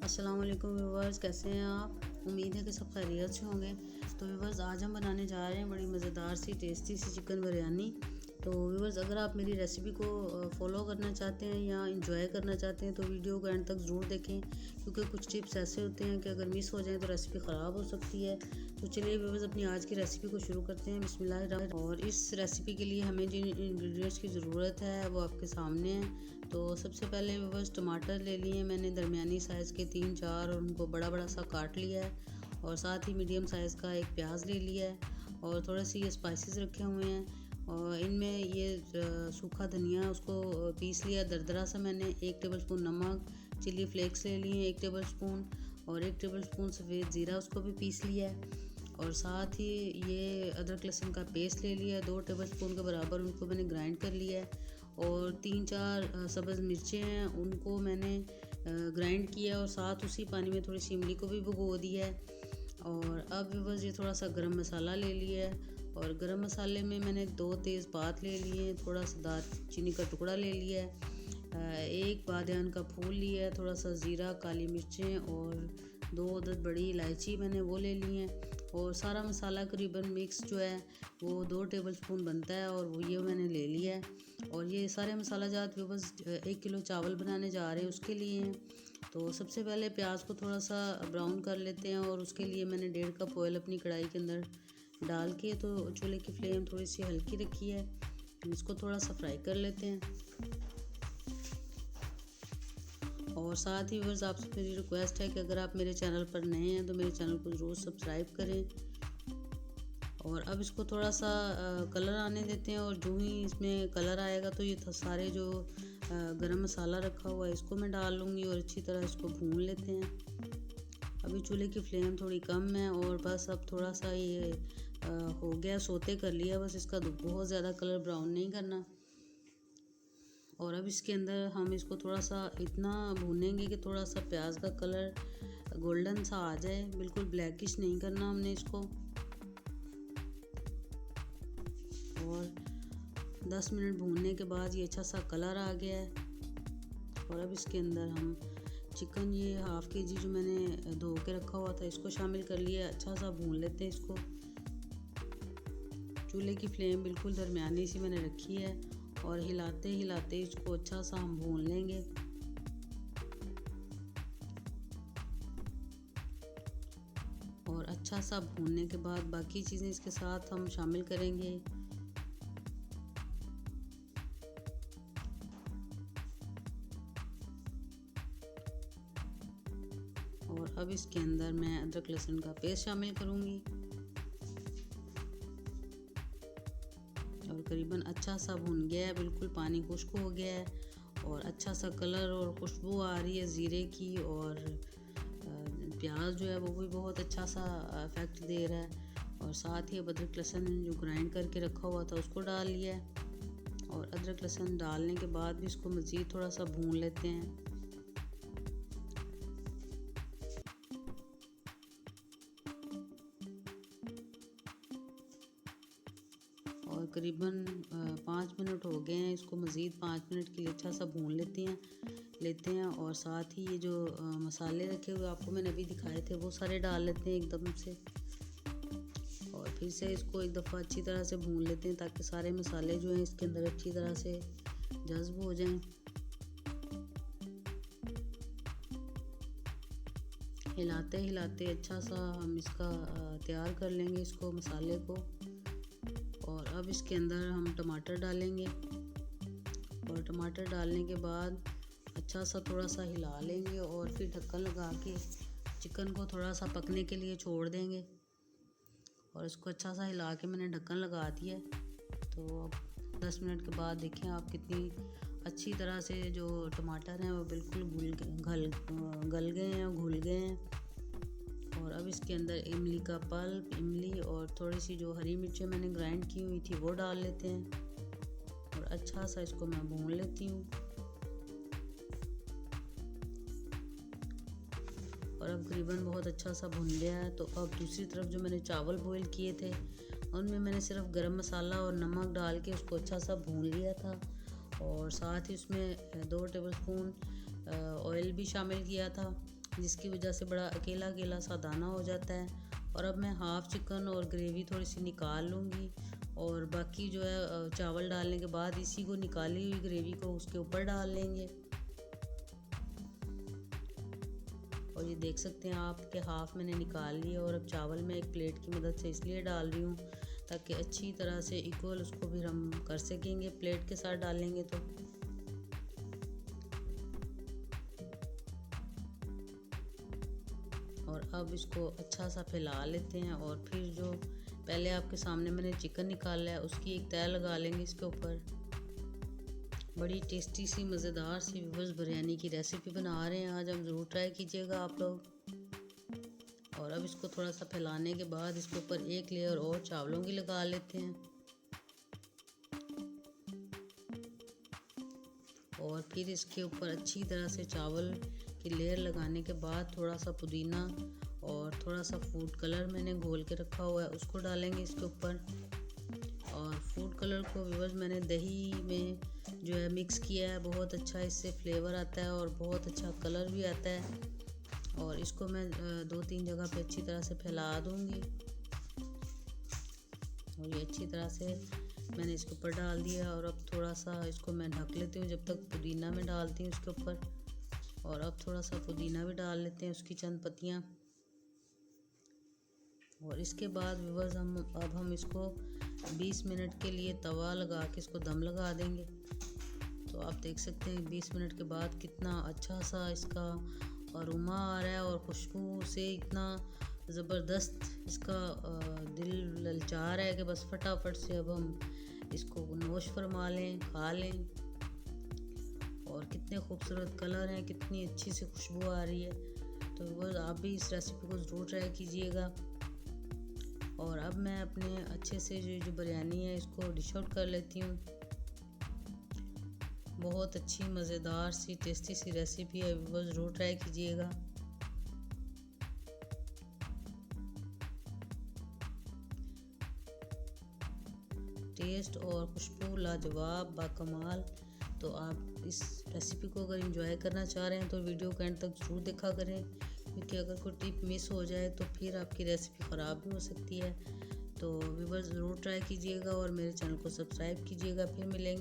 अस्सलाम वालेकुम व्यूवर्स, कैसे हैं आप? उम्मीद है कि सब खैरियत से होंगे। तो व्यूवर्स, आज हम बनाने जा रहे हैं बड़ी मज़ेदार सी टेस्टी सी चिकन बिरयानी। तो व्यूवर्स, अगर आप मेरी रेसिपी को फॉलो करना चाहते हैं या इंजॉय करना चाहते हैं तो वीडियो को एंड तक ज़रूर देखें, क्योंकि कुछ टिप्स ऐसे होते हैं कि अगर मिस हो जाएं तो रेसिपी ख़राब हो सकती है। तो चलिए व्यूवर्स, अपनी आज की रेसिपी को शुरू करते हैं। बिस्मिल्लाह। और इस रेसिपी के लिए हमें जिन इंग्रेडिएंट्स की ज़रूरत है वो आपके सामने है। तो सबसे पहले व्यूवर्स, टमाटर ले लिए मैंने दरमियानी साइज़ के 3-4 और उनको बड़ा बड़ा सा काट लिया है। और साथ ही मीडियम साइज़ का एक प्याज ले लिया है और थोड़े से ये स्पाइसेस रखे हुए हैं। और इनमें ये सूखा धनिया उसको पीस लिया दरदरा सा मैंने। 1 टेबलस्पून नमक, चिली फ्लेक्स ले लिए 1 टेबलस्पून और 1 टेबलस्पून सफ़ेद ज़ीरा उसको भी पीस लिया है। और साथ ही ये अदरक लहसुन का पेस्ट ले लिया 2 टेबलस्पून के बराबर, उनको मैंने ग्राइंड कर लिया है। और 3-4 सब्ज़ मिर्चें हैं, उनको मैंने ग्राइंड किया और साथ उसी पानी में थोड़ी सी इमली को भी भिगो दिया है। और अब बस ये थोड़ा सा गरम मसाला ले लिया है और गरम मसाले में मैंने 2 तेज़पात ले लिए, थोड़ा सा दालचीनी का टुकड़ा ले लिया है, 1 बादियान का फूल लिया है, थोड़ा सा ज़ीरा, काली मिर्चें और 2 अदद बड़ी इलायची मैंने वो ले ली हैं। और सारा मसाला करीबन मिक्स जो है वो 2 टेबलस्पून बनता है और वो ये मैंने ले लिया है। और ये सारे मसाला जात वो बस 1 किलो चावल बनाने जा रहे हैं उसके लिए हैं। तो सबसे पहले प्याज को थोड़ा सा ब्राउन कर लेते हैं और उसके लिए मैंने 1.5 कप ऑयल अपनी कढ़ाई के अंदर डाल के, तो चूल्हे की फ्लेम थोड़ी सी हल्की रखी है। इसको थोड़ा सा फ्राई कर लेते हैं। और साथ ही व्यूअर्स, आपसे मेरी रिक्वेस्ट है कि अगर आप मेरे चैनल पर नए हैं तो मेरे चैनल को ज़रूर सब्सक्राइब करें। और अब इसको थोड़ा सा कलर आने देते हैं और जो ही इसमें कलर आएगा तो ये सारे जो गरम मसाला रखा हुआ है इसको मैं डाल लूँगी और अच्छी तरह इसको भून लेते हैं। अभी चूल्हे की फ्लेम थोड़ी कम है और बस अब थोड़ा सा ये हो गया, सोते कर लिया, बस इसका बहुत ज़्यादा कलर ब्राउन नहीं करना। और अब इसके अंदर हम इसको थोड़ा सा इतना भूनेंगे कि थोड़ा सा प्याज का कलर गोल्डन सा आ जाए, बिल्कुल ब्लैकिश नहीं करना हमने इसको। और 10 मिनट भूनने के बाद ये अच्छा सा कलर आ गया है। और अब इसके अंदर हम चिकन, ये हाफ़ केजी जो मैंने धो के रखा हुआ था, इसको शामिल कर लिया। अच्छा सा भून लेते हैं इसको। चूल्हे की फ्लेम बिल्कुल दरमियानी सी मैंने रखी है और हिलाते हिलाते इसको अच्छा सा हम भून लेंगे। और अच्छा सा भूनने के बाद बाकी चीज़ें इसके साथ हम शामिल करेंगे। और अब इसके अंदर मैं अदरक लहसुन का पेस्ट शामिल करूँगी और करीबन अच्छा सा भुन गया है, बिल्कुल पानी खुश्क हो गया है और अच्छा सा कलर और खुशबू आ रही है ज़ीरे की। और प्याज जो है वो भी बहुत अच्छा सा इफेक्ट दे रहा है। और साथ ही अदरक लहसुन जो ग्राइंड करके रखा हुआ था उसको डाल लिया है। और अदरक लहसुन डालने के बाद भी इसको मज़ीद थोड़ा सा भून लेते हैं। और करीबन 5 मिनट हो गए हैं, इसको मज़ीद 5 मिनट के लिए अच्छा सा भून लेते हैं। और साथ ही ये जो मसाले रखे हुए आपको मैंने अभी दिखाए थे वो सारे डाल लेते हैं एकदम से। और फिर से इसको एक दफ़ा अच्छी तरह से भून लेते हैं ताकि सारे मसाले जो हैं इसके अंदर अच्छी तरह से जज़्ब हो जाएं। हिलाते हिलाते अच्छा सा हम इसका तैयार कर लेंगे इसको, मसाले को। और अब इसके अंदर हम टमाटर डालेंगे और टमाटर डालने के बाद अच्छा सा थोड़ा सा हिला लेंगे और फिर ढक्कन लगा के चिकन को थोड़ा सा पकने के लिए छोड़ देंगे। और इसको अच्छा सा हिला के मैंने ढक्कन लगा दिया है। तो अब 10 मिनट के बाद देखें आप कितनी अच्छी तरह से जो टमाटर हैं वो बिल्कुल गल गए हैं, घुल गए हैं। और अब इसके अंदर इमली का पल्प, इमली और थोड़ी सी जो हरी मिर्चें मैंने ग्राइंड की हुई थी वो डाल लेते हैं और अच्छा सा इसको मैं भून लेती हूँ। और अब करीबन बहुत अच्छा सा भुन गया है। तो अब दूसरी तरफ जो मैंने चावल बॉईल किए थे उनमें मैंने सिर्फ गरम मसाला और नमक डाल के उसको अच्छा सा भून लिया था। और साथ ही उसमें 2 टेबलस्पून ऑयल भी शामिल किया था जिसकी वजह से बड़ा अकेला अकेला सा दाना हो जाता है। और अब मैं हाफ़ चिकन और ग्रेवी थोड़ी सी निकाल लूँगी और बाकी जो है चावल डालने के बाद इसी को निकाली हुई ग्रेवी को उसके ऊपर डाल लेंगे। और ये देख सकते हैं आप कि हाफ़ मैंने निकाल लिया और अब चावल मैं एक प्लेट की मदद से इसलिए डाल रही हूँ ताकि अच्छी तरह से इक्वल उसको भी हम कर सकेंगे प्लेट के साथ डालेंगे तो। और अब इसको अच्छा सा फैला लेते हैं और फिर जो पहले आपके सामने मैंने चिकन निकाला है उसकी एक तह लगा लेंगे इसके ऊपर। बड़ी टेस्टी सी मज़ेदार सी व्यूअर्स बिरयानी की रेसिपी बना रहे हैं आज हम, ज़रूर ट्राई कीजिएगा आप लोग। और अब इसको थोड़ा सा फैलाने के बाद इसके ऊपर एक लेयर और चावलों की लगा लेते हैं और फिर इसके ऊपर अच्छी तरह से चावल की लेयर लगाने के बाद थोड़ा सा पुदीना और थोड़ा सा फूड कलर मैंने घोल के रखा हुआ है उसको डालेंगे इसके ऊपर। और फूड कलर को व्यूअर्स मैंने दही में जो है मिक्स किया है, बहुत अच्छा इससे फ्लेवर आता है और बहुत अच्छा कलर भी आता है। और इसको मैं 2-3 जगह पे अच्छी तरह से फैला दूंगी और ये अच्छी तरह से मैंने इसके ऊपर डाल दिया। और अब थोड़ा सा इसको मैं ढक लेती हूँ जब तक पुदीना मैं डालती हूँ इसके ऊपर। और अब थोड़ा सा पुदीना भी डाल लेते हैं उसकी चंद पत्तियाँ। और इसके बाद व्यूअर्स हम इसको 20 मिनट के लिए तवा लगा के इसको दम लगा देंगे। तो आप देख सकते हैं 20 मिनट के बाद कितना अच्छा सा इसका अरोमा आ रहा है और खुशबू से इतना ज़बरदस्त इसका दिल ललचा रहा है कि बस फटाफट से अब हम इसको नोश फरमा लें, खा लें। और कितने खूबसूरत कलर हैं, कितनी अच्छी सी खुशबू आ रही है। तो व्यूअर्स आप भी इस रेसिपी को ज़रूर ट्राई कीजिएगा। और अब मैं अपने अच्छे से जो बिरयानी है इसको डिश आउट कर लेती हूँ। बहुत अच्छी मज़ेदार सी टेस्टी सी रेसिपी है, व्यूअर्स ज़रूर ट्राई कीजिएगा। टेस्ट और खुशबू लाजवाब बाकमाल। तो आप इस रेसिपी को अगर एंजॉय करना चाह रहे हैं तो वीडियो को एंड तक ज़रूर देखा करें, क्योंकि अगर कोई टिप मिस हो जाए तो फिर आपकी रेसिपी ख़राब भी हो सकती है। तो व्यूअर्स ज़रूर ट्राई कीजिएगा और मेरे चैनल को सब्सक्राइब कीजिएगा। फिर मिलेंगे।